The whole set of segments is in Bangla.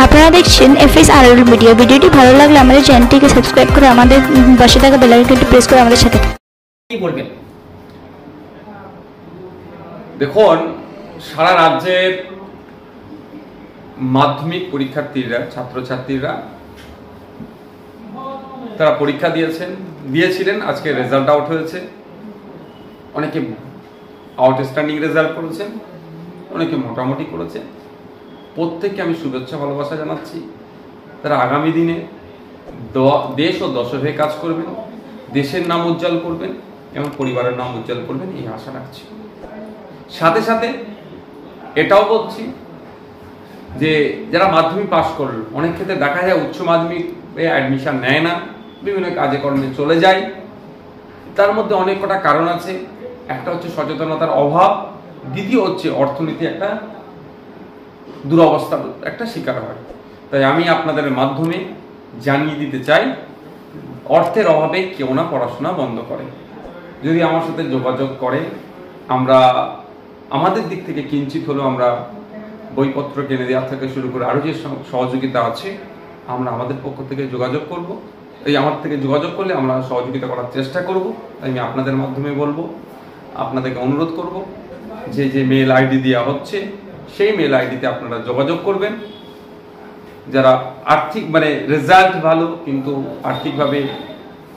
আপনারা দেখছেন FSRL মিডিয়া। ভিডিওটি ভালো লাগলে আমাদের চ্যানেলটিকে সাবস্ক্রাইব করে আমাদের পাশে থাকা বেল আইকনটি প্রেস করে আমাদের সাথে কি বলবেন? দেখুন, সারা রাজ্যের মাধ্যমিক পরীক্ষার্থীরা, ছাত্রছাত্রীরা তারা পরীক্ষা দিয়েছিলেন। আজকে রেজাল্ট আউট হয়েছে। অনেকে আউটস্ট্যান্ডিং রেজাল্ট করেছেন, অনেকে মোটামুটি করেছে। প্রত্যেককে আমি শুভেচ্ছা ভালোবাসা জানাচ্ছি। তারা আগামী দিনে দেশ ও দশের হয়ে কাজ করবেন, দেশের নাম উজ্জ্বল করবেন এবং পরিবারের নাম উজ্জ্বল করবেন, এই আশা রাখছি। সাথে সাথে এটাও বলছি যে যারা মাধ্যমিক পাশ করল, অনেক ক্ষেত্রে দেখা যায় উচ্চ মাধ্যমিকে অ্যাডমিশন নেয় না, বিভিন্ন কাজে কর্মে চলে যায়। তার মধ্যে অনেক কটা কারণ আছে। একটা হচ্ছে সচেতনতার অভাব, দ্বিতীয় হচ্ছে অর্থনীতি একটা দুরবস্থার একটা শিকার হয়। তাই আমি আপনাদের মাধ্যমে জানিয়ে দিতে চাই, অর্থের অভাবে কেউ না পড়াশোনা বন্ধ করে। যদি আমার সাথে যোগাযোগ করে, আমরা আমাদের দিক থেকে কিঞ্চিত হলেও আমরা বইপত্র কিনে দেওয়া থেকে শুরু করে আরও যে সহযোগিতা আছে আমরা আমাদের পক্ষ থেকে যোগাযোগ করব। আমার থেকে যোগাযোগ করলে আমরা সহযোগিতা করার চেষ্টা করব। তাই আমি আপনাদের মাধ্যমে বলবো, আপনাদেরকে অনুরোধ করব যে মেল আইডি দেওয়া হচ্ছে সেই মেল আইডিতে আপনারা যোগাযোগ করবেন। যারা আর্থিক রেজাল্ট ভালো কিন্তু আর্থিকভাবে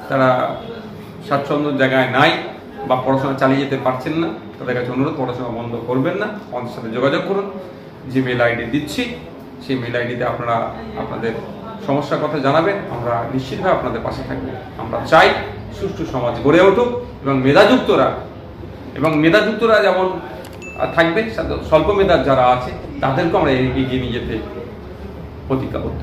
তারা স্বাচ্ছন্দ্য জায়গায় নাই বা পড়াশোনা চালিয়ে যেতে পারছেন না, তাদের কাছে অনুরোধ, পড়াশোনা বন্ধ করবেন না, আমাদের সাথে যোগাযোগ করুন। যে মেল আইডি দিচ্ছি সেই মেল আইডিতে আপনারা আপনাদের সমস্যার কথা জানাবেন। আমরা নিশ্চিতভাবে আপনাদের পাশে থাকবো। আমরা চাই সুষ্ঠু সমাজ গড়ে উঠুক এবং মেধাযুক্তরা যেমন থাকবে, স্বল্প মেধার যারা আছে তাদেরকেও আমরা এগিয়ে নিয়ে যেতে প্রতিজ্ঞাবদ্ধ।